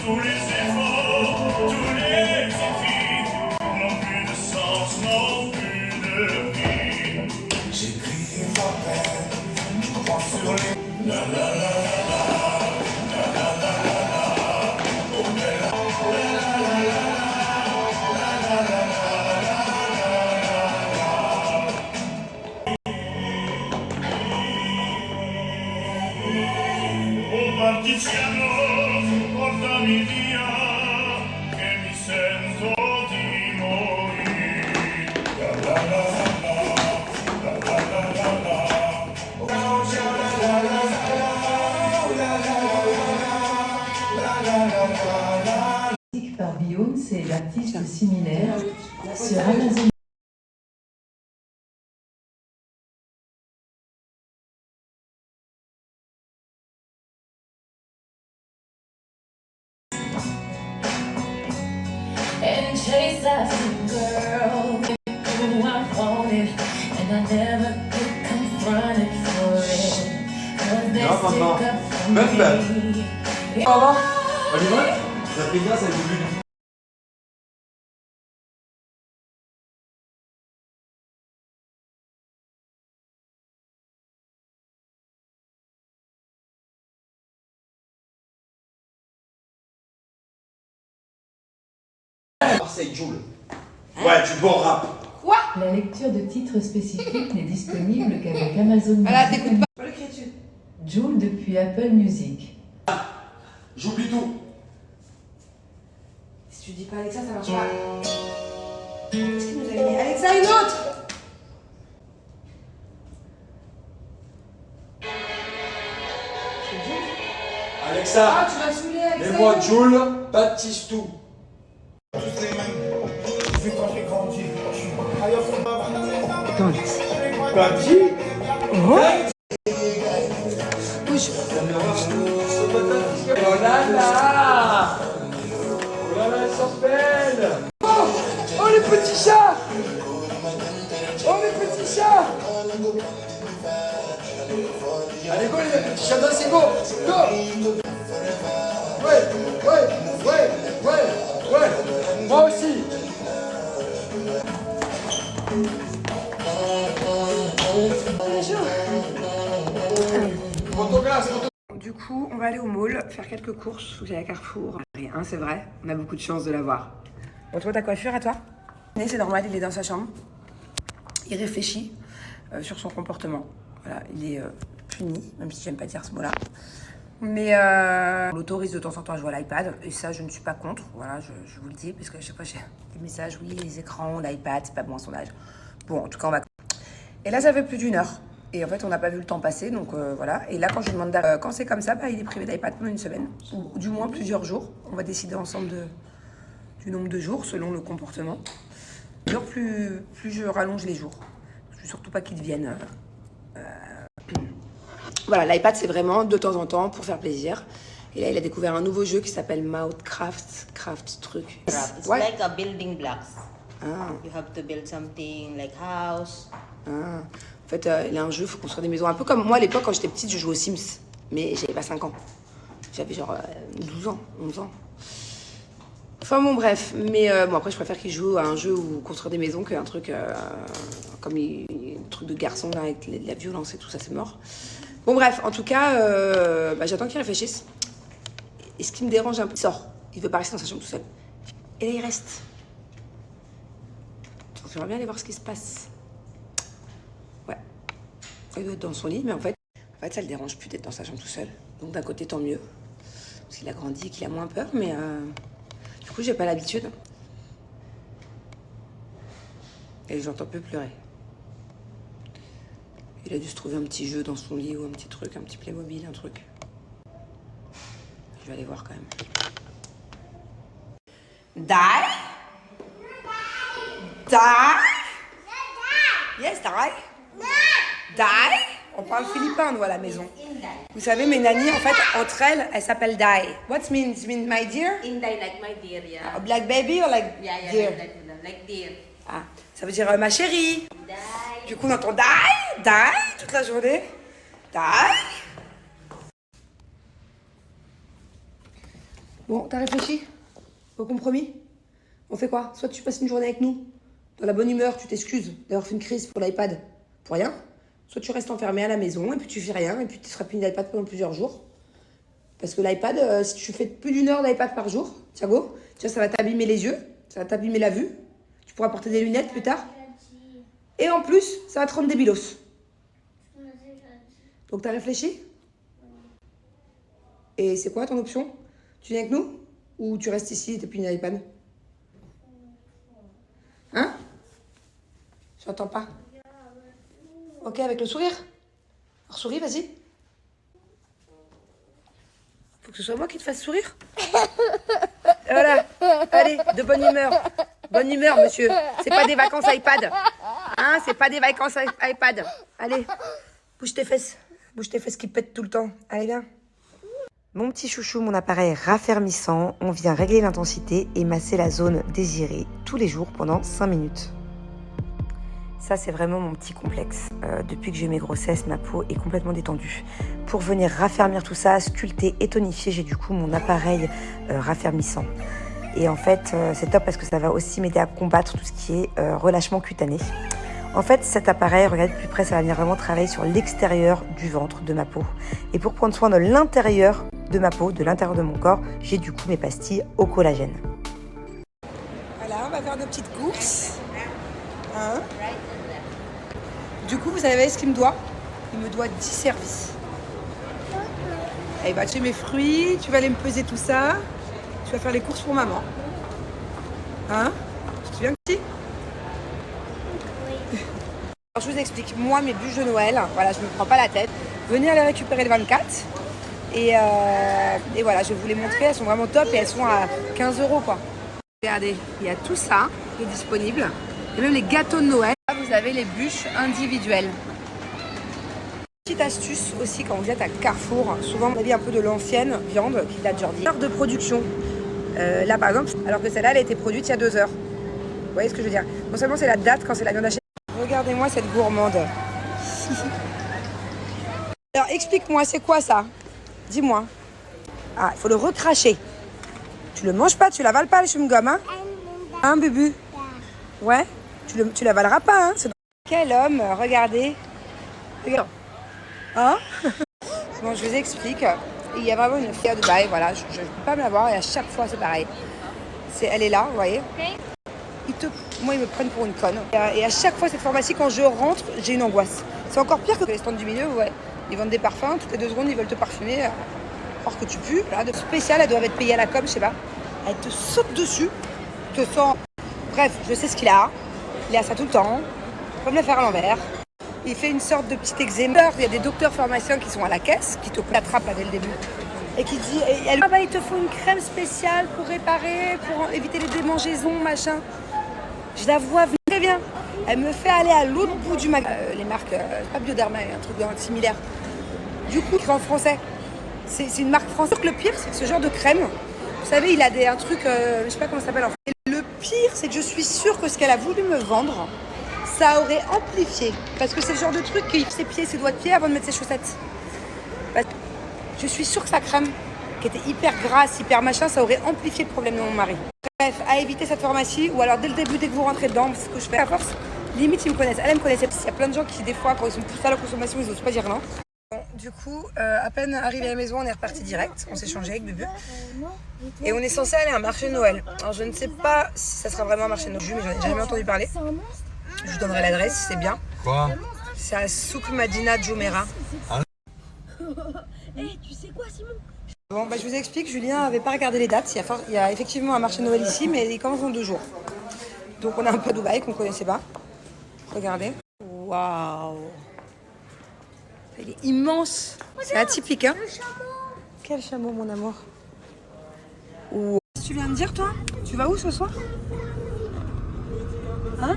tous les efforts, tous les envies n'ont plus de sens, n'ont plus de vie. J'écris ma peine, je crois sur les la la la partigiano, portami via, che mi sento di morire. La la la la la la la la. Musique par Beyoncé et l'artiste similaire sur Amazon. And chase after girl who I wanted, and I never get confronted for it. Cause they stick up for me. On y va? Ça fait bien, ça débute. Marseille, Joule. Ouais, tu bon rap. Quoi? La lecture de titres spécifiques n'est disponible qu'avec Amazon Voilà, Music. t'écoutes pas l'écriture. Joule depuis Apple Music. J'oublie tout. Si tu dis pas Alexa, ça marche pas. Qu'est-ce qu'il nous a mis? Alexa, une autre! Alexa, Ah, tu vas saouler, Alexa. mets-moi Joule, Baptiste tout. Baptiste. Bouge. Oh là là! Oh là là, elle s'en belle! Oh, les petits chats! Oh, les petits chats! Allez, go les petits chats, c'est go! Go! Ouais! Moi aussi! Photoglace, Du coup, on va aller au mall, faire quelques courses. Faut que j'aille à Carrefour. Rien, c'est vrai. On a beaucoup de chance de l'avoir. Bon, toi, ta coiffure à toi? C'est normal, il est dans sa chambre. Il réfléchit sur son comportement. Voilà, il est puni, même si j'aime pas dire ce mot-là. Mais on l'autorise de temps en temps à jouer à l'iPad. Et ça, je ne suis pas contre. Voilà, je vous le dis. Parce que à chaque fois, j'ai des messages. Oui, les écrans, l'iPad, c'est pas bon à son âge. Bon, en tout cas, on va... Et là, ça fait plus d'1 heure. Et en fait, on n'a pas vu le temps passer, donc voilà. Et là, quand je lui demande, quand c'est comme ça, bah, il est privé d'iPad pendant une semaine, ou du moins plusieurs jours. On va décider ensemble du nombre de jours, selon le comportement. Plus je rallonge les jours. Je veux surtout pas qu'il devienne... Voilà, l'iPad, c'est vraiment de temps en temps pour faire plaisir. Et là, il a découvert un nouveau jeu qui s'appelle Mouthcraft, truc. It's Ouais. like a building blocks. Ah. You have to build something like house. Ah. En fait, il a un jeu, il faut construire des maisons. Un peu comme moi, à l'époque, quand j'étais petite, je jouais aux Sims. Mais j'avais pas 5 ans. J'avais genre 12 ans, 11 ans. Enfin bon, bref. Mais bon, après, je préfère qu'il joue à un jeu où construire des maisons qu'un truc comme un truc de garçon, là, avec la violence et tout ça, c'est mort. Bon, bref, en tout cas, j'attends qu'il réfléchisse. Et ce qui me dérange un peu, il sort. Il veut pas rester dans sa chambre tout seul. Et là, il reste. J'aimerais bien aller voir ce qui se passe. Ouais. Il doit être dans son lit, mais en fait, ça le dérange plus d'être dans sa chambre tout seul. Donc d'un côté, tant mieux. Parce qu'il a grandi et qu'il a moins peur, mais du coup, j'ai pas l'habitude. Et j'entends peu pleurer. Il a dû se trouver un petit jeu dans son lit ou un petit truc, un petit Playmobil, un truc. Je vais aller voir quand même. Die? Die? Yes, die? Die? On parle philippin, nous, à la maison. Vous savez, mes nannies, en fait, entre elles s'appellent Die. What means my dear? Indai like my dear, yeah. Like baby or like dear? Like dear. Ah, ça veut dire ma chérie. Die. Du coup, on entend die toute la journée. Die. Bon, t'as réfléchi au compromis? On fait quoi? Soit tu passes une journée avec nous, dans la bonne humeur, tu t'excuses d'avoir fait une crise pour l'iPad, pour rien. Soit tu restes enfermé à la maison et puis tu fais rien et puis tu seras puni d'iPad pendant plusieurs jours. Parce que l'iPad, si tu fais plus d'1 heure d'iPad par jour, Thiago, tu vois, ça va t'abîmer les yeux, ça va t'abîmer la vue. Tu pourras porter des lunettes plus tard. Et en plus, ça va te rendre débilos. Donc t'as réfléchi? Et c'est quoi ton option? Tu viens avec nous? Ou tu restes ici et t'es puni d'iPad? Hein? J'entends pas. Ok, avec le sourire? Alors souris, vas-y. Faut que ce soit moi qui te fasse sourire. Voilà. Allez, de bonne humeur. Bonne humeur, monsieur. C'est pas des vacances iPad. Hein, c'est pas des vacances iPad. Allez, bouge tes fesses. Bouge tes fesses qui pètent tout le temps. Allez, viens. Mon petit chouchou, mon appareil raffermissant. On vient régler l'intensité et masser la zone désirée tous les jours pendant 5 minutes. Ça, c'est vraiment mon petit complexe. Depuis que j'ai eu mes grossesses, ma peau est complètement détendue. Pour venir raffermir tout ça, sculpter et tonifier, j'ai du coup mon appareil raffermissant. Et en fait, c'est top parce que ça va aussi m'aider à combattre tout ce qui est relâchement cutané. En fait, cet appareil, regardez de plus près, ça va venir vraiment travailler sur l'extérieur du ventre de ma peau. Et pour prendre soin de l'intérieur de ma peau, de l'intérieur de mon corps, j'ai du coup mes pastilles au collagène. Voilà, on va faire nos petites courses. Hein? Du coup, vous savez ce qu'il me doit? Il me doit 10 services. Il va acheter mes fruits, tu vas aller me peser tout ça. Tu vas faire les courses pour maman. Hein? Tu te souviens petit? Oui. Alors, je vous explique. Moi, mes bûches de Noël, voilà, je ne me prends pas la tête. Venez les récupérer le 24. Et voilà, je vais vous les montrer. Elles sont vraiment top et elles sont à 15 € quoi. Regardez, il y a tout ça qui est disponible. Et même les gâteaux de Noël. Là, vous avez les bûches individuelles. Petite astuce aussi quand vous êtes à Carrefour, souvent on a dit un peu de l'ancienne viande qui date genre d'heure de production. Là par exemple, alors que celle-là elle a été produite il y a 2 heures. Vous voyez ce que je veux dire? Non seulement c'est la date quand c'est la viande hachée. Regardez-moi cette gourmande. Alors explique-moi, c'est quoi ça? Dis-moi. Ah, il faut le recracher. Tu le manges pas, tu l'avales pas le chewing-gum, hein? Hein, Bubu? Ouais? Tu l'avaleras pas, hein? Quel homme, regardez. Regarde. Hein? Bon, je vous explique. Il y a vraiment une fille à Dubaï, voilà, je ne peux pas me la voir et à chaque fois c'est pareil. Elle est là, vous voyez. Moi, ils me prennent pour une conne. Et à chaque fois, cette pharmacie, quand je rentre, j'ai une angoisse. C'est encore pire que les stands du milieu, ouais. Ils vendent des parfums, toutes les 2 secondes, ils veulent te parfumer, croire que tu pues. Là, de spécial, elles doivent être payées à la com, je sais pas. Elle te saute dessus, te sent. Bref, je sais ce qu'il a. Il a ça tout le temps. On peut me le faire à l'envers. Il fait une sorte de petit eczéma. Il y a des docteurs pharmaciens qui sont à la caisse, qui te l'attrapent là dès le début. Et qui dit, ah bah il te faut une crème spéciale pour réparer, pour éviter les démangeaisons, machin. Je la vois venir très bien. Elle me fait aller à l'autre bout du magasin. Les marques, pas Bioderma, un truc similaire. Du coup, écrit en français. C'est une marque française. Le pire, c'est que ce genre de crème, vous savez, il a un truc, je sais pas comment ça s'appelle en fait. Et le pire, c'est que je suis sûre que ce qu'elle a voulu me vendre, ça aurait amplifié. Parce que c'est le genre de truc qui ses pieds, ses doigts de pied avant de mettre ses chaussettes. Je suis sûre que sa crème, qui était hyper grasse, hyper machin, ça aurait amplifié le problème de mon mari. Bref, à éviter cette pharmacie, ou alors dès le début, dès que vous rentrez dedans, c'est ce que je fais à force, limite ils me connaissent. Elle me connaissait. Il y a plein de gens qui, des fois, quand ils sont poussés à la consommation, ils n'osent pas dire non. Bon, du coup, à peine arrivé à la maison, on est reparti direct. On s'est changé avec Bubu. Et on est censé aller à un marché de Noël. Alors je ne sais pas si ça sera vraiment un marché de Noël, mais j'en ai jamais entendu parler. Je vous donnerai l'adresse si c'est bien. Quoi? C'est à Souk Madina Jumeirah. Tu sais quoi, Simon? Bon, je vous explique, Julien n'avait pas regardé les dates. Il y a effectivement un marché de Noël ici, mais il commence dans 2 jours. Donc on a un peu Dubaï qu'on ne connaissait pas. Regardez. Waouh! Il est immense. C'est atypique, hein? Quel chameau, mon amour. Wow. Qu'est-ce que tu viens de dire, toi? Tu vas où ce soir? Hein?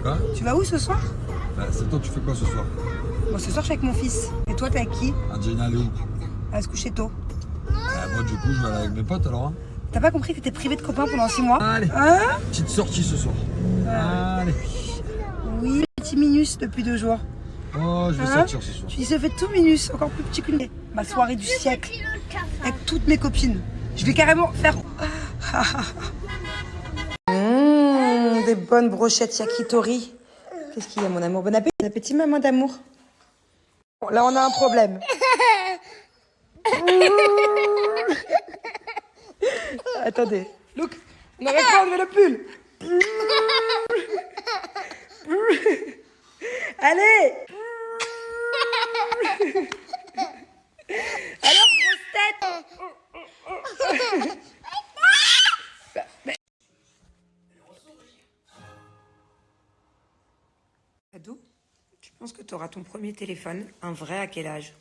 Quoi? Tu vas où ce soir? Bah, c'est toi, tu fais quoi ce soir? Bon, ce soir, je suis avec mon fils. Et toi, t'es avec qui? Angelina, elle est où? Elle va se coucher tôt. Moi, du coup, je vais aller avec mes potes alors. Hein. T'as pas compris que t'étais privé de copains pendant 6 mois? Allez, hein? Petite sortie ce soir. Allez. Oui, petit minus depuis 2 jours. Oh, je vais sortir ce soir. Il se fait tout minus, encore plus petit qu'une. Ma soirée du siècle, avec toutes mes copines. Je vais carrément faire... des bonnes brochettes yakitori. Qu'est-ce qu'il y a, mon amour? Bon appétit. Bon appétit, maman d'amour. Bon, là, on a un problème. Attendez. Look, on n'arrête pas à enlever le pull. Allez. Alors, grosse tête. Ado, tu penses que tu auras ton premier téléphone, un vrai, à quel âge?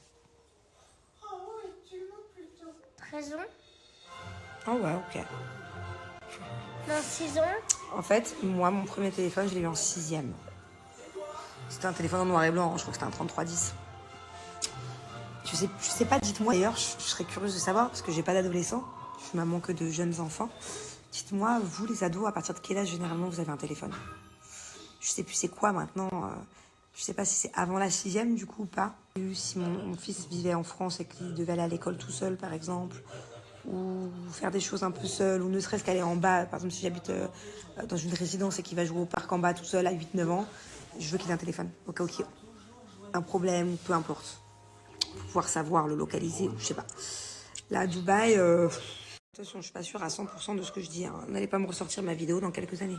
13 ans. Oh ouais, ok. Non, 6 ans. En fait, moi, mon premier téléphone, je l'ai eu en 6e. C'était un téléphone en noir et blanc, je crois que c'était un 3310. Je sais pas, dites-moi d'ailleurs, je serais curieuse de savoir, parce que j'ai pas d'adolescent, je suis maman que de jeunes enfants. Dites-moi, vous les ados, à partir de quel âge généralement vous avez un téléphone? Je sais plus c'est quoi maintenant, je sais pas si c'est avant la 6e du coup ou pas. Si mon fils vivait en France et qu'il devait aller à l'école tout seul par exemple, ou faire des choses un peu seul, ou ne serait-ce qu'aller en bas, par exemple si j'habite dans une résidence et qu'il va jouer au parc en bas tout seul à 8-9 ans, je veux qu'il ait un téléphone, au cas où il y ait un problème, peu importe. Pour pouvoir savoir le localiser, ou je sais pas. Là à Dubaï, attention, je suis pas sûre à 100% de ce que je dis, hein. N'allez pas me ressortir ma vidéo dans quelques années.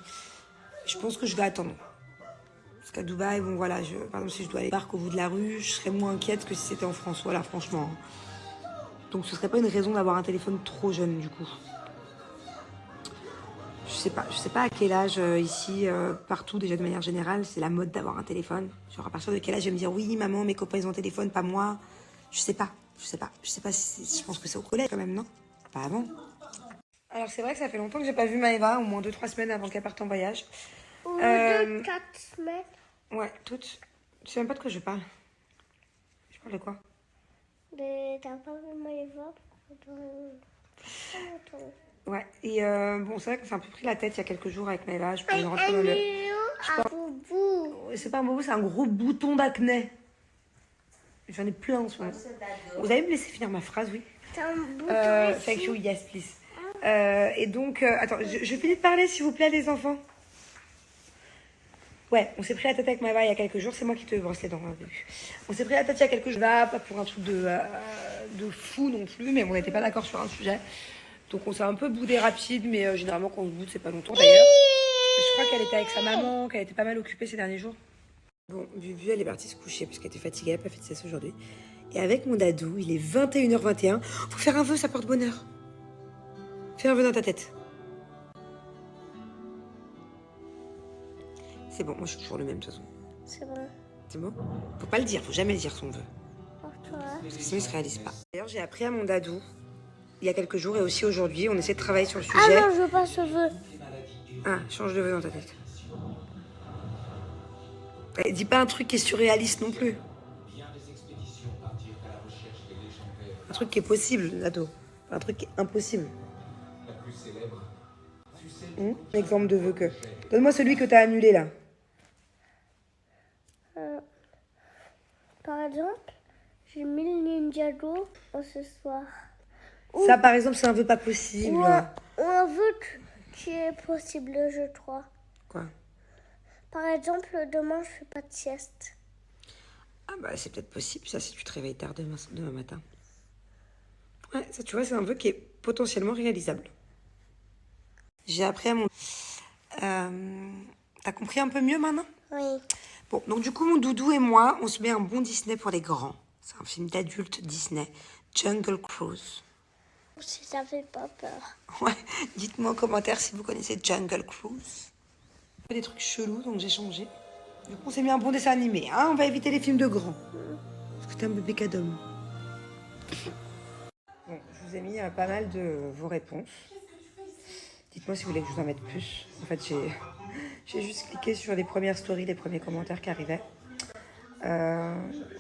Je pense que je vais attendre. Parce qu'à Dubaï, bon voilà, par exemple si je dois aller au parc au bout de la rue, je serais moins inquiète que si c'était en France, voilà, franchement. Donc ce serait pas une raison d'avoir un téléphone trop jeune du coup. Je sais pas à quel âge ici, partout déjà de manière générale, c'est la mode d'avoir un téléphone. Genre à partir de quel âge je vais me dire oui maman, mes copains ils ont un téléphone, pas moi. Je sais pas si je pense que c'est au collège quand même, non? Pas avant. Alors c'est vrai que ça fait longtemps que j'ai pas vu Maëva, au moins 2-3 semaines avant qu'elle parte en voyage. Ou 4 semaines. Ouais, toutes. Tu sais même pas de quoi je parle. Je parle de quoi? Mais t'as pas vu Maëva? Ouais, et bon, c'est vrai qu'on s'est un peu pris la tête il y a quelques jours avec Maëva. Je peux rentrer dans le... boubou. C'est pas un boubou, c'est un gros bouton d'acné. J'en ai plein en ce moment. Vous allez me laisser finir ma phrase, oui? C'est un bouton Thank you, yes, please. Et donc, attends, je finis de parler, s'il vous plaît, les enfants. Ouais, on s'est pris la tête avec Maëva il y a quelques jours. C'est moi qui te brosse les dents. Hein, on s'est pris la tête il y a quelques jours. Pas pour un truc de fou non plus, mais on n'était pas d'accord sur un sujet. Donc on s'est un peu boudé rapide, mais généralement quand on se boude, c'est pas longtemps d'ailleurs. Je crois qu'elle était avec sa maman, qu'elle était pas mal occupée ces derniers jours. Bon, Bubu, elle est partie se coucher parce qu'elle était fatiguée, elle n'a pas fait de sieste aujourd'hui. Et avec mon dadou, il est 21h21. Faut faire un vœu, ça porte bonheur. Fais un vœu dans ta tête. C'est bon, moi je suis toujours le même de toute façon. C'est bon. C'est bon? Faut pas le dire, faut jamais le dire son vœu. Pour toi. Parce que sinon il se réalise pas. D'ailleurs, j'ai appris à mon dadou, il y a quelques jours et aussi aujourd'hui, on essaie de travailler sur le sujet. Ah non, je veux pas ce vœu. Ah, change de vœu dans ta tête. Et dis pas un truc qui est surréaliste non plus. Un truc qui est possible, l'ado. Un truc qui est impossible. Exemple de vœu que... Donne-moi celui que t'as annulé là. Par exemple, j'ai mis le Ninjago ce soir. Ça par exemple c'est un vœu pas possible. Ou un vœu qui est possible, je crois. Quoi? Par exemple, demain, je fais pas de sieste. Ah bah c'est peut-être possible ça si tu te réveilles tard demain matin. Ouais, ça tu vois c'est un vœu qui est potentiellement réalisable. J'ai appris à mon... T'as compris un peu mieux maintenant? Oui. Bon, donc du coup mon doudou et moi, on se met un bon Disney pour les grands. C'est un film d'adulte Disney. Jungle Cruise. Si ça fait pas peur. Ouais, dites-moi en commentaire si vous connaissez Jungle Cruise. Des trucs chelous, donc j'ai changé. Du coup, on s'est mis un bon dessin animé. Hein, on va éviter les films de grands. Parce que t'es un bébé cadom. Bon, je vous ai mis pas mal de vos réponses. Dites-moi si vous voulez que je vous en mette plus. En fait, j'ai juste cliqué sur les premières stories, les premiers commentaires qui arrivaient.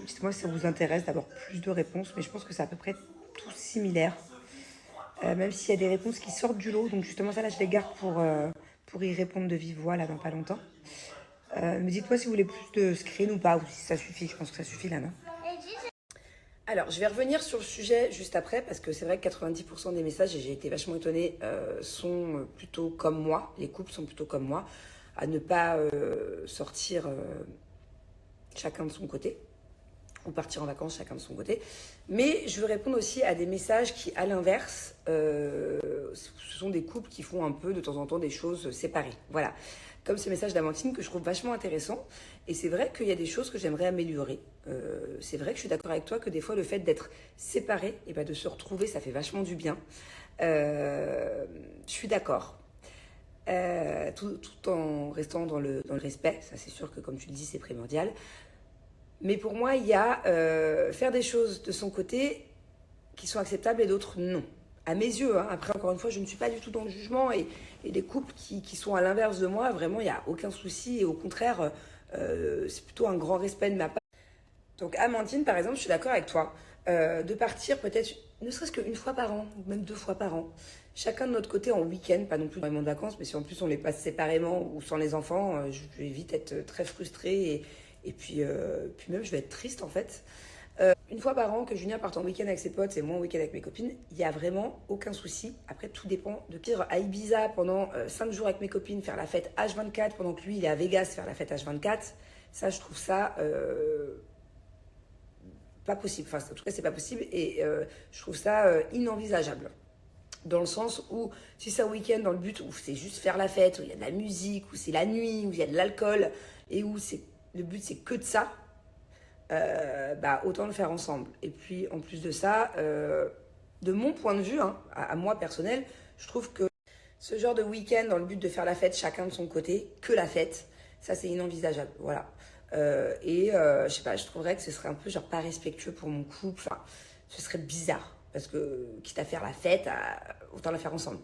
Dites-moi si ça vous intéresse d'avoir plus de réponses. Mais je pense que c'est à peu près tout similaire. Même s'il y a des réponses qui sortent du lot. Donc justement, ça là, je les garde pour y répondre de vive voix là dans pas longtemps. Mais dites-moi si vous voulez plus de screen ou pas, ou si ça suffit. Je pense que ça suffit là, non? Alors, je vais revenir sur le sujet juste après, parce que c'est vrai que 90% des messages, et j'ai été vachement étonnée, sont plutôt comme moi. Les couples sont plutôt comme moi, à ne pas sortir chacun de son côté, ou partir en vacances chacun de son côté. Mais je veux répondre aussi à des messages qui, à l'inverse, ce sont des couples qui font un peu de temps en temps des choses séparées. Voilà. Comme ce message d'Amandine que je trouve vachement intéressant. Et c'est vrai qu'il y a des choses que j'aimerais améliorer. C'est vrai que je suis d'accord avec toi que des fois, le fait d'être séparé, et ben de se retrouver, ça fait vachement du bien. Je suis d'accord. Tout en restant dans le respect. Ça, c'est sûr que, comme tu le dis, c'est primordial. Mais pour moi, il y a faire des choses de son côté qui sont acceptables et d'autres non. À mes yeux, hein. Après, encore une fois, je ne suis pas du tout dans le jugement et les couples qui sont à l'inverse de moi, vraiment, il n'y a aucun souci et au contraire, c'est plutôt un grand respect de ma part. Donc, Amandine, par exemple, je suis d'accord avec toi, de partir peut-être, ne serait-ce qu'une fois par an, ou même 2 fois par an, chacun de notre côté en week-end, pas non plus vraiment de vacances, mais si en plus on les passe séparément ou sans les enfants, je vais vite être très frustrée et puis même je vais être triste en fait. Une fois par an que Julien parte en week-end avec ses potes et moi en week-end avec mes copines, il n'y a vraiment aucun souci. Après, tout dépend de qui. À Ibiza pendant 5 jours avec mes copines, faire la fête H24 pendant que lui il est à Vegas faire la fête H24, ça je trouve ça pas possible. Enfin, en tout cas, c'est pas possible et je trouve ça inenvisageable. Dans le sens où, si c'est un week-end dans le but où c'est juste faire la fête, où il y a de la musique, où c'est la nuit, où il y a de l'alcool et où le but c'est que de ça, bah, autant le faire ensemble. Et puis en plus de ça, de mon point de vue, hein, à moi personnel, je trouve que ce genre de week-end dans le but de faire la fête chacun de son côté, que la fête, ça c'est inenvisageable. Voilà. Je sais pas, je trouverais que ce serait un peu genre pas respectueux pour mon couple. Enfin, ce serait bizarre. Parce que quitte à faire la fête, autant la faire ensemble.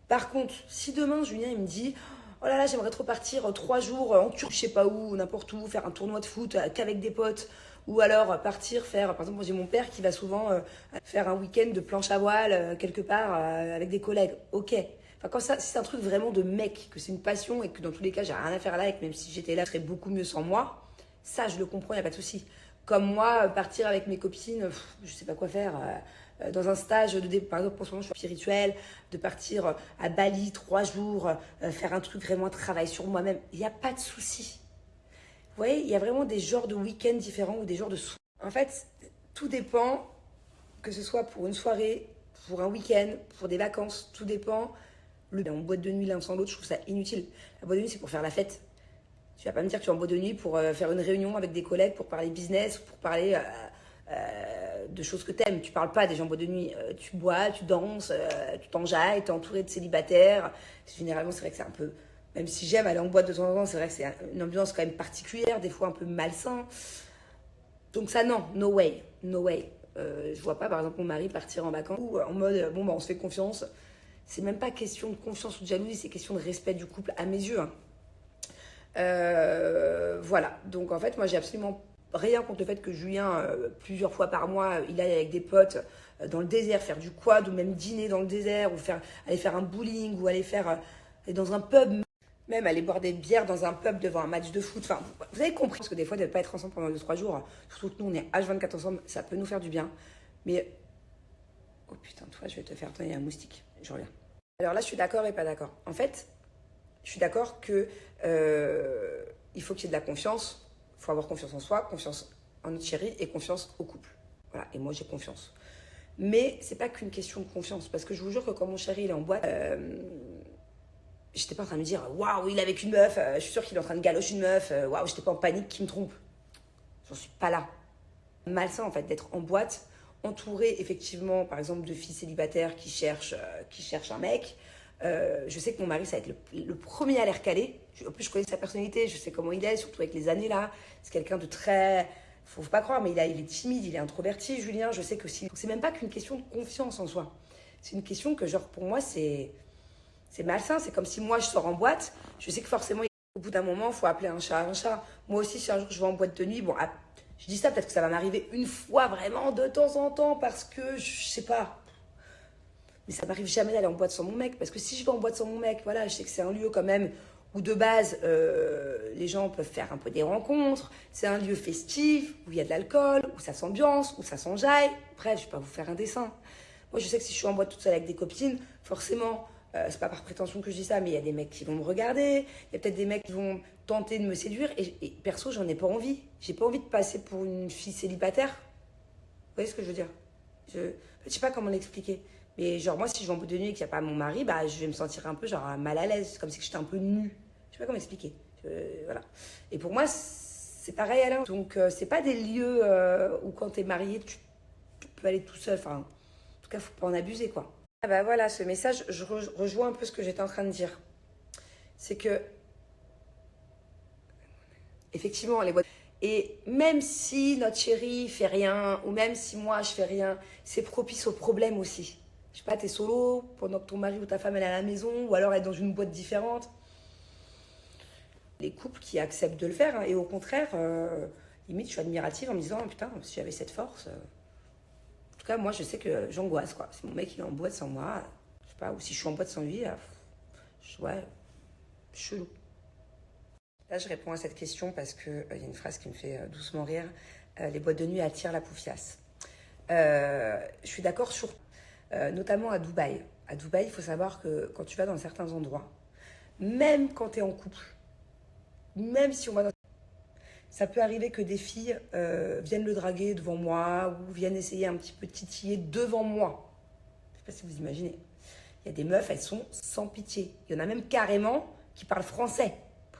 Par contre, si demain Julien il me dit oh là là, j'aimerais trop partir 3 jours en Turquie, je sais pas où, n'importe où, faire un tournoi de foot qu'avec des potes, ou alors partir faire, par exemple, moi j'ai mon père qui va souvent faire un week-end de planche à voile quelque part avec des collègues. Ok. Enfin, quand ça, si c'est un truc vraiment de mec, que c'est une passion et que dans tous les cas j'ai rien à faire là et que même si j'étais là, ce serait beaucoup mieux sans moi, ça je le comprends, y a pas de souci. Comme moi, partir avec mes copines, je sais pas quoi faire. Dans un stage par exemple pour ce moment je suis spirituelle, de partir à Bali 3 jours, faire un truc vraiment, travail sur moi-même, il n'y a pas de souci. Vous voyez, il y a vraiment des genres de week-ends différents ou des genres de soirées. En fait, tout dépend, que ce soit pour une soirée, pour un week-end, pour des vacances, tout dépend. En boîte de nuit l'un sans l'autre, je trouve ça inutile. La boîte de nuit c'est pour faire la fête. Tu vas pas me dire que tu es en boîte de nuit pour faire une réunion avec des collègues, pour parler business, pour parler de choses que t'aimes. Tu parles pas des gens en boîte de nuit. Tu bois, tu danses, tu t'enjailles, t'es entouré de célibataires. Généralement, c'est vrai que c'est un peu... Même si j'aime aller en boîte de temps en temps, c'est vrai que c'est une ambiance quand même particulière, des fois un peu malsain. Donc ça, non, no way, no way. Je vois pas, par exemple, mon mari partir en vacances ou en mode, bon, bah, on se fait confiance. C'est même pas question de confiance ou de jalousie, c'est question de respect du couple, à mes yeux. Hein. Voilà. Donc, en fait, moi, j'ai absolument rien contre le fait que Julien, plusieurs fois par mois, il aille avec des potes dans le désert, faire du quad ou même dîner dans le désert ou aller faire un bowling ou aller dans un pub, même aller boire des bières dans un pub devant un match de foot. Enfin, vous avez compris, parce que des fois, de ne pas être ensemble pendant 2-3 jours, surtout que nous, on est H24 ensemble, ça peut nous faire du bien. Mais, oh putain, toi, je vais te faire tenir un moustique. Je reviens. Alors là, je suis d'accord et pas d'accord. En fait, je suis d'accord que il faut qu'il y ait de la confiance. Il faut avoir confiance en soi, confiance en notre chéri et confiance au couple. Voilà, et moi j'ai confiance. Mais c'est pas qu'une question de confiance, parce que je vous jure que quand mon chéri il est en boîte, j'étais pas en train de me dire waouh, il est avec une meuf, je suis sûre qu'il est en train de galocher une meuf, waouh, j'étais pas en panique qu'il me trompe. J'en suis pas là. Malsain en fait d'être en boîte, entouré effectivement par exemple de filles célibataires qui cherchent un mec. Je sais que mon mari, ça va être le premier à l'air calé. En plus, je connais sa personnalité, je sais comment il est, surtout avec les années là. C'est quelqu'un de très... Faut pas croire, mais il est timide, il est introverti, Julien. Je sais que c'est même pas qu'une question de confiance en soi. C'est une question que, genre, pour moi, c'est malsain. C'est comme si moi, je sors en boîte. Je sais que forcément, au bout d'un moment, il faut appeler un chat un chat. Moi aussi, si un jour je vais en boîte de nuit, bon, je dis ça, peut-être que ça va m'arriver une fois vraiment de temps en temps parce que, je sais pas... Mais ça m'arrive jamais d'aller en boîte sans mon mec. Parce que si je vais en boîte sans mon mec, voilà, je sais que c'est un lieu quand même où de base, les gens peuvent faire un peu des rencontres. C'est un lieu festif, où il y a de l'alcool, où ça s'ambiance, où ça s'enjaille. Bref, je vais pas vous faire un dessin. Moi, je sais que si je suis en boîte toute seule avec des copines, forcément, c'est pas par prétention que je dis ça, mais il y a des mecs qui vont me regarder, il y a peut-être des mecs qui vont tenter de me séduire, et perso, j'en ai pas envie. J'ai pas envie de passer pour une fille célibataire. Vous voyez ce que je veux dire? Je sais pas comment l'expliquer. Mais genre, moi, si je vais en boîte de nuit et qu'il n'y a pas mon mari, bah, je vais me sentir un peu genre mal à l'aise, comme si j'étais un peu nue. Je sais pas comment expliquer. Voilà. Et pour moi, c'est pareil Alain. Donc, c'est pas des lieux où quand t'es marié, tu peux aller tout seul. Enfin, en tout cas, faut pas en abuser, quoi. Ah bah voilà, ce message, je rejoins un peu ce que j'étais en train de dire. C'est que, effectivement, les boîtes... Et même si notre chéri fait rien, ou même si moi je fais rien, c'est propice au problème aussi. Je sais pas, t'es solo pendant que ton mari ou ta femme elle est à la maison, ou alors elle est dans une boîte différente. Les couples qui acceptent de le faire, hein, et au contraire, limite je suis admirative en me disant, putain, si j'avais cette force... En tout cas, moi je sais que j'angoisse, quoi. Si mon mec il est en boîte sans moi, je sais pas, ou si je suis en boîte sans lui, ouais, chelou. Là, je réponds à cette question parce qu'il y a une phrase qui me fait doucement rire. Les boîtes de nuit attirent la poufiasse. Je suis d'accord sur... notamment à Dubaï. À Dubaï, il faut savoir que quand tu vas dans certains endroits, même quand tu es en couple, même si on va dans... Ça peut arriver que des filles viennent le draguer devant moi ou viennent essayer un petit peu de titiller devant moi. Je ne sais pas si vous imaginez. Il y a des meufs, elles sont sans pitié. Il y en a même carrément qui parlent français.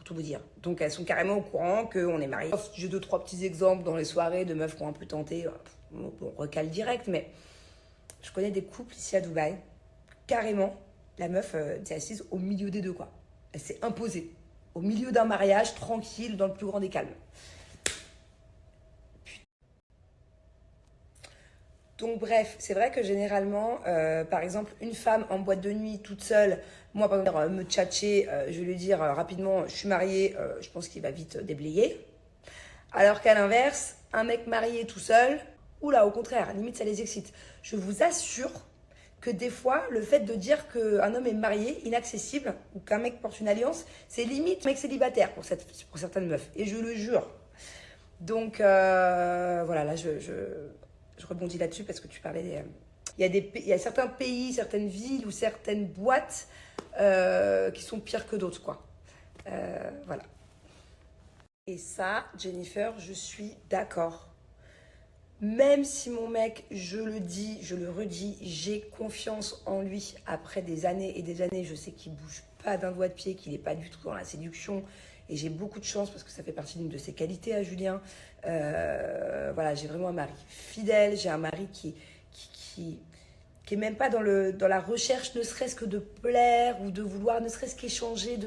Tout vous dire. Donc elles sont carrément au courant qu'on est mariés. J'ai 2-3 petits exemples dans les soirées de meufs qui ont un peu tenté. On recale direct, mais je connais des couples ici à Dubaï. Carrément, la meuf s'est assise au milieu des deux, quoi. Elle s'est imposée. Au milieu d'un mariage, tranquille, dans le plus grand des calmes. Donc bref, c'est vrai que généralement, par exemple, une femme en boîte de nuit toute seule, moi par exemple, me tchatcher, je vais lui dire rapidement, je suis mariée, je pense qu'il va vite déblayer. Alors qu'à l'inverse, un mec marié tout seul, oula, au contraire, limite ça les excite. Je vous assure que des fois, le fait de dire qu'un homme est marié, inaccessible, ou qu'un mec porte une alliance, c'est limite un mec célibataire pour certaines meufs. Et je le jure. Donc voilà, là je rebondis là-dessus parce que tu parlais des... Il y a certains pays, certaines villes ou certaines boîtes qui sont pires que d'autres, quoi. Voilà. Et ça, Jennifer, je suis d'accord. Même si mon mec, je le dis, je le redis, j'ai confiance en lui après des années et des années. Je sais qu'il bouge pas d'un doigt de pied, qu'il n'est pas du tout dans la séduction. Et j'ai beaucoup de chance parce que ça fait partie d'une de ses qualités à Julien. Voilà, j'ai vraiment un mari fidèle. J'ai un mari qui est même pas dans la recherche, ne serait-ce que de plaire ou de vouloir, ne serait-ce qu'échanger.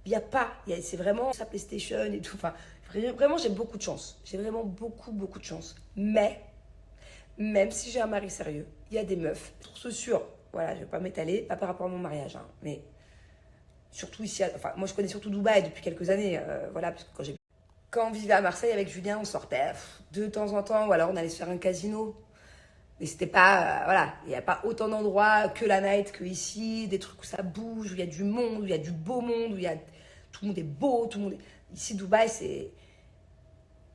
Il n'y a pas. C'est vraiment sa PlayStation et tout. Enfin, vraiment, j'ai beaucoup de chance. J'ai vraiment beaucoup, beaucoup de chance. Mais, même si j'ai un mari sérieux, il y a des meufs, pour ce sûr. Voilà, je ne vais pas m'étaler, pas par rapport à mon mariage, hein, mais... Surtout ici, enfin moi je connais surtout Dubaï depuis quelques années, voilà, parce que quand on vivait à Marseille avec Julien, on sortait de temps en temps, ou alors on allait se faire un casino. Mais c'était pas, voilà, il n'y a pas autant d'endroits que la night que ici, des trucs où ça bouge, où il y a du monde, où il y a du beau monde, tout le monde est beau, tout le monde est... Ici, Dubaï, c'est...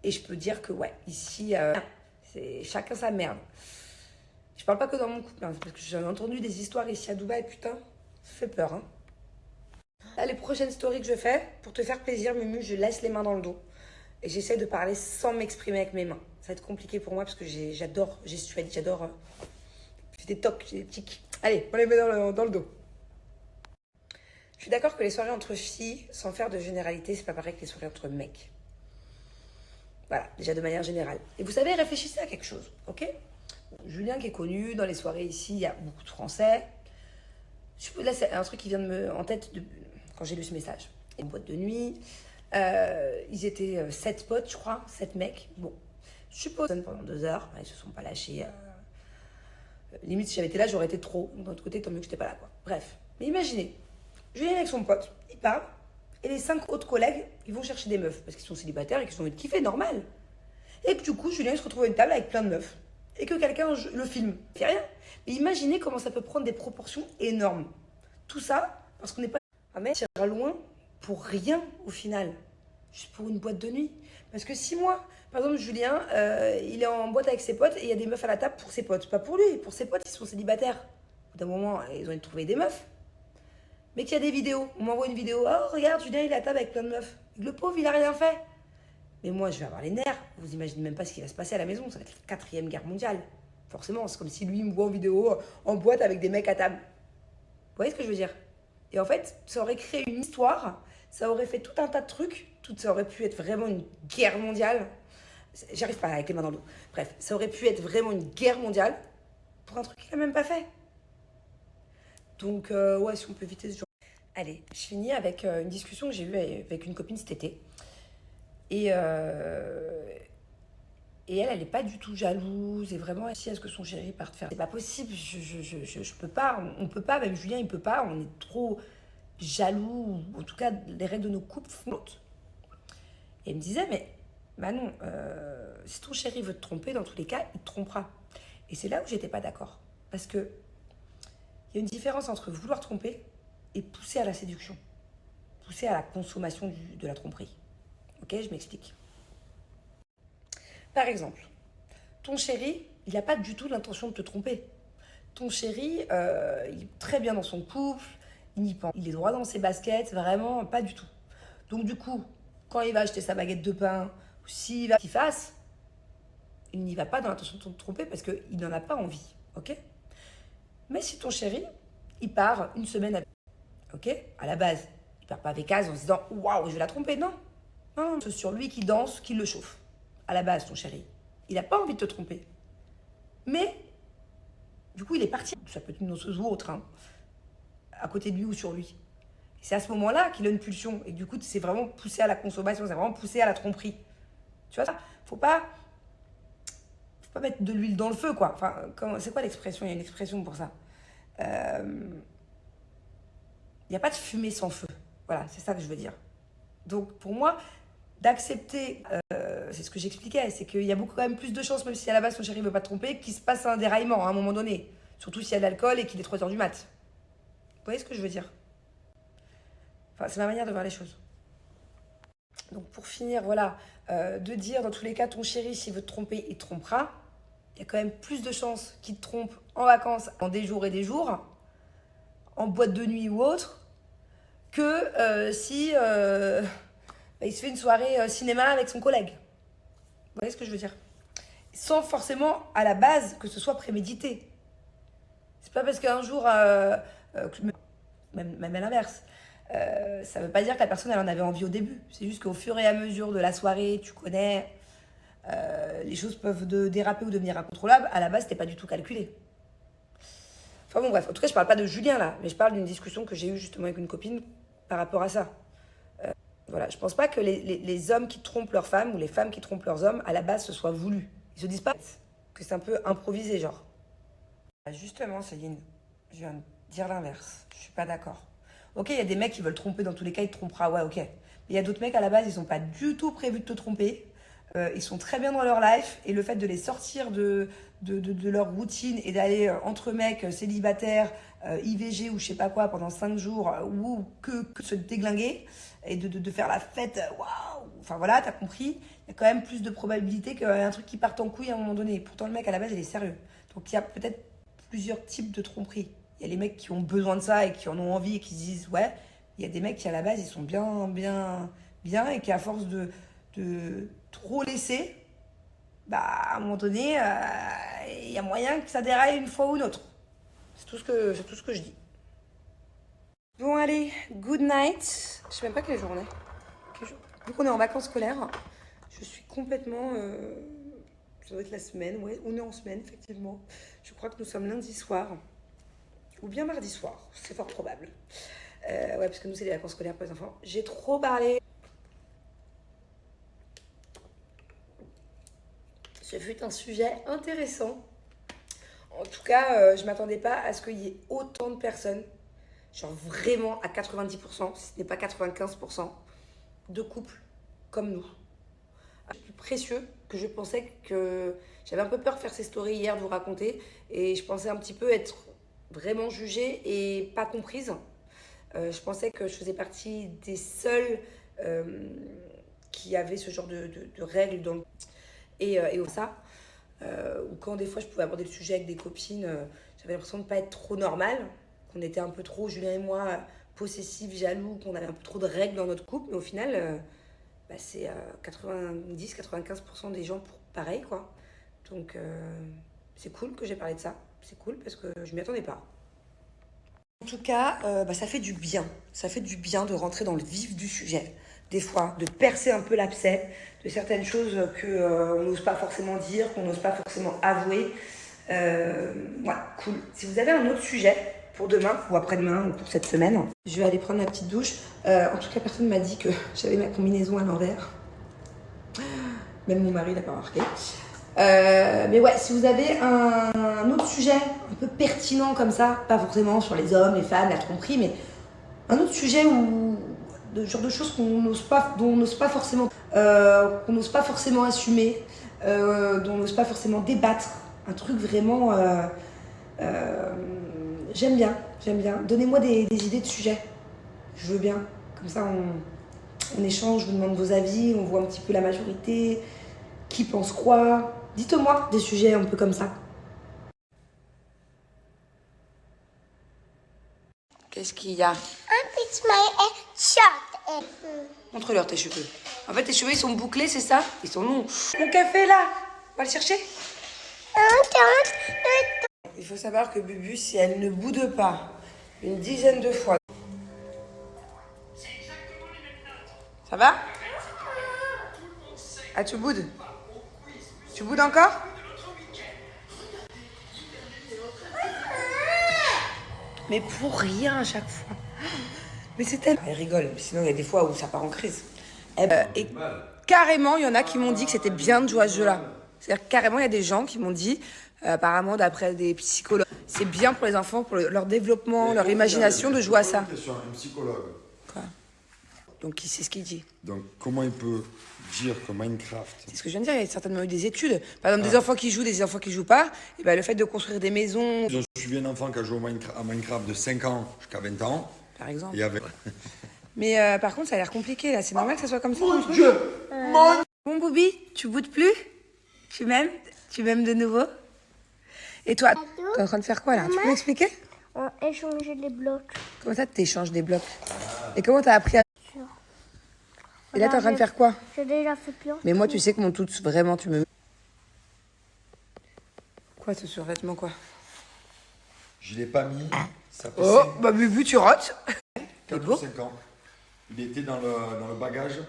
Et je peux dire que, ouais, ici, c'est chacun sa merde. Je parle pas que dans mon couple, hein, parce que j'en ai entendu des histoires ici à Dubaï, putain, ça fait peur, hein. Là, les prochaines stories que je fais, pour te faire plaisir, Mumu, je laisse les mains dans le dos. Et j'essaie de parler sans m'exprimer avec mes mains. Ça va être compliqué pour moi parce que j'adore gestuelle, j'adore... J'ai des tocs, j'ai des tics. Allez, on les met dans le dos. Je suis d'accord que les soirées entre filles, sans faire de généralité, c'est pas pareil que les soirées entre mecs. Voilà, déjà de manière générale. Et vous savez, réfléchissez à quelque chose, ok? Julien qui est connu, dans les soirées ici, il y a beaucoup de Français. Là, c'est un truc qui vient en tête quand j'ai lu ce message. Une boîte de nuit, ils étaient 7 potes, je crois, 7 mecs. Bon, je suppose pendant 2 heures, ils se sont pas lâchés. Limite, si j'avais été là, j'aurais été trop. D'un autre côté, tant mieux que j'étais pas là, quoi. Bref, mais imaginez, Julien avec son pote, il parle, et les 5 autres collègues, ils vont chercher des meufs, parce qu'ils sont célibataires et qu'ils ont envie de kiffer, normal. Et que du coup, Julien il se retrouve à une table avec plein de meufs. Et que quelqu'un le filme. Il fait rien. Mais imaginez comment ça peut prendre des proportions énormes. Tout ça, parce qu'on n'est pas... Un mec tire loin pour rien au final, juste pour une boîte de nuit. Parce que si moi, par exemple Julien, il est en boîte avec ses potes et il y a des meufs à la table pour ses potes, pas pour lui, pour ses potes, ils sont célibataires. Au bout d'un moment, ils ont envie de trouver des meufs. Mais qu'il y a des vidéos, on m'envoie une vidéo, oh regarde Julien il est à table avec plein de meufs. Le pauvre il a rien fait. Mais moi je vais avoir les nerfs, vous imaginez même pas ce qui va se passer à la maison, ça va être la 4e guerre mondiale. Forcément, c'est comme si lui il me voit en vidéo en boîte avec des mecs à table. Vous voyez ce que je veux dire? Et en fait, ça aurait créé une histoire, ça aurait fait tout un tas de trucs, ça aurait pu être vraiment une guerre mondiale. J'arrive pas avec les mains dans l'eau. Bref, ça aurait pu être vraiment une guerre mondiale pour un truc qu'il a même pas fait. Donc, ouais, si on peut éviter ce genre. Allez, je finis avec une discussion que j'ai eue avec une copine cet été. Et elle n'est pas du tout jalouse. Et vraiment, si est-ce que son chéri parte faire. C'est pas possible, je peux pas. On peut pas, même Julien, il peut pas. On est trop jaloux. En tout cas, les règles de nos couples font l'autre. Et elle me disait, mais Manon, si ton chéri veut te tromper, dans tous les cas, il te trompera. Et c'est là où j'étais pas d'accord. Parce que il y a une différence entre vouloir tromper et pousser à la séduction. Pousser à la consommation de la tromperie. Ok, je m'explique. Par exemple, ton chéri, il n'a pas du tout l'intention de te tromper. Ton chéri, il est très bien dans son couple, il y pense. Il est droit dans ses baskets, vraiment, pas du tout. Donc du coup, quand il va acheter sa baguette de pain, ou s'il va qu'il fasse, il n'y va pas dans l'intention de te tromper parce qu'il n'en a pas envie, ok? Mais si ton chéri, il part une semaine avec, ok? À la base, il part pas avec Az en se disant, waouh, je vais la tromper, non. Non, c'est sur lui qui danse, qui le chauffe. À la base, ton chéri, il n'a pas envie de te tromper. Mais, du coup, il est parti. Ça peut être une danseuse ou autre, hein, à côté de lui ou sur lui. C'est à ce moment-là qu'il a une pulsion. Et du coup, c'est vraiment poussé à la consommation, c'est vraiment poussé à la tromperie. Tu vois ça? Faut pas mettre de l'huile dans le feu, quoi. Enfin, c'est quoi l'expression? Il y a une expression pour ça. Il n'y a pas de fumée sans feu. Voilà, c'est ça que je veux dire. Donc, pour moi, d'accepter, c'est ce que j'expliquais, c'est qu'il y a beaucoup quand même plus de chances, même si à la base, son chéri ne veut pas te tromper, qu'il se passe un déraillement à un moment donné. Surtout s'il y a de l'alcool et qu'il est 3h du mat. Vous voyez ce que je veux dire? Enfin, c'est ma manière de voir les choses. Donc, pour finir, voilà, de dire, dans tous les cas, ton chéri, s'il veut te tromper, il te trompera. Il y a quand même plus de chances qu'il te trompe en vacances, en des jours et des jours, en boîte de nuit ou autre, que si il se fait une soirée cinéma avec son collègue. Vous voyez ce que je veux dire? Sans forcément, à la base, que ce soit prémédité. C'est pas parce qu'un jour, même à l'inverse, ça veut pas dire que la personne, elle en avait envie au début. C'est juste qu'au fur et à mesure de la soirée, tu connais, les choses peuvent déraper ou devenir incontrôlables. À la base, c'était pas du tout calculé. Enfin bon, bref. En tout cas, je parle pas de Julien, là. Mais je parle d'une discussion que j'ai eue justement avec une copine par rapport à ça. Voilà, je pense pas que les hommes qui trompent leurs femmes ou les femmes qui trompent leurs hommes, à la base, ce soit voulu. Ils se disent pas que c'est un peu improvisé, genre. Justement, Céline, je viens de dire l'inverse. Je suis pas d'accord. Ok, il y a des mecs qui veulent tromper, dans tous les cas, ils te trompera, ouais, ok. Mais il y a d'autres mecs, à la base, ils sont pas du tout prévus de te tromper. Ils sont très bien dans leur life. Et le fait de les sortir de leur routine et d'aller entre mecs célibataires, IVG ou je sais pas quoi, pendant 5 jours, ou que se déglinguer, et de faire la fête, waouh. Enfin voilà, t'as compris. Il y a quand même plus de probabilité qu'un truc qui parte en couille à un moment donné. Pourtant, le mec, à la base, il est sérieux. Donc, il y a peut-être plusieurs types de tromperie. Il y a les mecs qui ont besoin de ça et qui en ont envie et qui se disent, ouais. Il y a des mecs qui, à la base, ils sont bien et qui, à force de trop laisser, bah, à un moment donné, il y a moyen que ça déraille une fois ou une autre. C'est tout ce que je dis. Bon, allez, good night. Je sais même pas quelle journée. Vu qu'on est en vacances scolaires, je suis complètement... ça doit être la semaine, ouais. On est en semaine, effectivement. Je crois que nous sommes lundi soir. Ou bien mardi soir. C'est fort probable. Ouais, parce que nous, c'est les vacances scolaires pour les enfants. J'ai trop parlé. Ce fut un sujet intéressant. En tout cas, je ne m'attendais pas à ce qu'il y ait autant de personnes, genre vraiment à 90%, si ce n'est pas 95%, de couples comme nous. C'est plus précieux que je pensais que... J'avais un peu peur de faire ces stories hier, de vous raconter, et je pensais un petit peu être vraiment jugée et pas comprise. Je pensais que je faisais partie des seuls qui avaient ce genre de règles et ça. Ou quand des fois je pouvais aborder le sujet avec des copines, j'avais l'impression de ne pas être trop normale, qu'on était un peu trop, Julien et moi, possessifs, jaloux, qu'on avait un peu trop de règles dans notre couple, mais au final, c'est 90-95% des gens pareil, quoi. Donc c'est cool que j'ai parlé de ça, c'est cool parce que je m'y attendais pas. En tout cas, ça fait du bien. Ça fait du bien de rentrer dans le vif du sujet. Des fois, de percer un peu l'abcès de certaines choses qu'on n'ose pas forcément dire, qu'on n'ose pas forcément avouer. Voilà, cool. Si vous avez un autre sujet pour demain ou après-demain ou pour cette semaine, je vais aller prendre ma petite douche. En tout cas, personne m'a dit que j'avais ma combinaison à l'envers. Même mon mari l'a pas remarqué. Mais ouais, si vous avez un autre sujet un peu pertinent comme ça, pas forcément sur les hommes, les femmes, la tromperie, mais un autre sujet où de genre de choses dont on n'ose pas forcément assumer, dont on n'ose pas forcément débattre, un truc vraiment j'aime bien. Donnez-moi des idées de sujets, je veux bien, comme ça on échange, je vous demande vos avis, on voit un petit peu la majorité, qui pense quoi. Dites-moi des sujets un peu comme ça. Qu'est-ce qu'il y a? It's my shot. Montre-leur tes cheveux. En fait, tes cheveux, ils sont bouclés, c'est ça? Ils sont longs. Mon café, là, on va le chercher. Il faut savoir que Bubu, si elle ne boude pas une dizaine de fois... Ça va? Ah, tu boudes? Tu boudes encore? Mais pour rien à chaque fois. Mais c'est tellement... Elle rigole, sinon il y a des fois où ça part en crise. Et carrément, il y en a qui m'ont dit que c'était bien de jouer à ce jeu-là. C'est-à-dire carrément, il y a des gens qui m'ont dit, apparemment d'après des psychologues, c'est bien pour les enfants, pour leur développement, leur imagination de jouer à ça. Un psychologue. Quoi? Donc c'est ce qu'il dit. Donc comment il peut dire que Minecraft... C'est ce que je viens de dire, il y a certainement eu des études. Par exemple, des enfants qui jouent, des enfants qui jouent pas. Et ben, le fait de construire des maisons... J'ai suivi un enfant qui a joué à Minecraft de 5 ans jusqu'à 20 ans. Par exemple. Et avec... Mais par contre, ça a l'air compliqué là. C'est normal que ça soit comme ça. Mon Dieu! Bon, Boubi, tu boudes plus? Tu m'aimes? Tu m'aimes de nouveau? Et toi, t'es en train de faire quoi là? Tu peux m'expliquer? On a échangé les blocs. Comment ça, t'échanges des blocs? Et comment t'as appris à... Et là, t'es en train de faire quoi? J'ai déjà fait plein. Mais moi, tu sais que mon tout, vraiment, tu me... Quoi, ce survêtement, quoi? Je l'ai pas mis. Ça fait Oh, bah Bubu, tu rotes. 4 ou 5 ans. Il était dans le bagage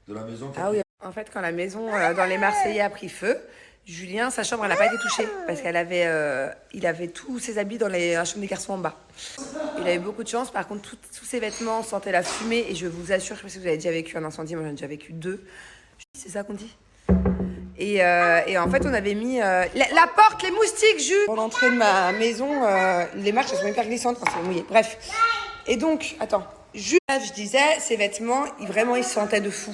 de la maison. Ah oui, en fait, quand la maison dans les Marseillais a pris feu, Julien, sa chambre, elle n'a pas été touchée parce qu'il avait tous ses habits dans la chambre des garçons en bas. Il avait beaucoup de chance. Par contre, tous ses vêtements sentaient la fumée et je vous assure, je sais pas si vous avez déjà vécu un incendie, moi j'en ai déjà vécu 2. C'est ça qu'on dit? Et en fait, on avait mis la porte, les moustiques, Jules. Pour l'entrée de ma maison, les marches, elles sont hyper glissantes quand c'est mouillé. Bref. Et donc, attends. Jules, je disais, ces vêtements, vraiment, ils se sentaient de fou.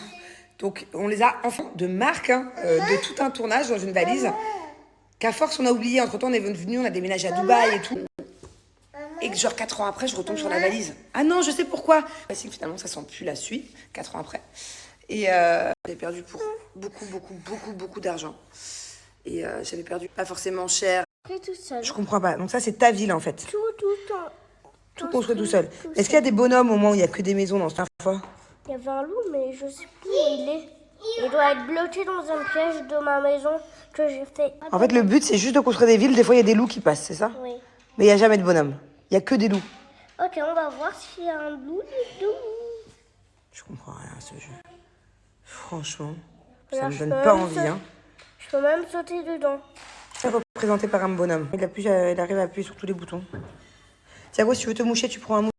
Donc, on les a enfin de marque, de tout un tournage dans une valise. Qu'à force, on a oublié. Entre-temps, on est venu, on a déménagé à Dubaï et tout. Et que genre 4 ans après, je retombe sur la valise. Ah non, je sais pourquoi. Parce que finalement, ça sent plus la suite, 4 ans après. Et j'avais perdu pour beaucoup d'argent. Et j'avais perdu pas forcément cher. Tout seul. Je comprends pas. Donc ça, c'est ta ville, en fait. Tout construit tout seul. Tout Est-ce qu'il y a des bonhommes au moins où il n'y a que des maisons dans cette fois? Il y avait un loup, mais je sais plus où il est. Il doit être bloqué dans un piège de ma maison que j'ai fait. En fait, le but, c'est juste de construire des villes. Des fois, il y a des loups qui passent, c'est ça? Oui. Mais il n'y a jamais de bonhomme. Il n'y a que des loups. Ok, on va voir s'il y a un loup du tout. Je comprends rien à ce jeu. Franchement, ça Là, me je donne peux pas même envie. sauter. Hein. Je peux même sauter dedans. C'est représenté par un bonhomme. Il arrive à appuyer sur tous les boutons. Tiago, si tu veux te moucher, tu prends un mouche.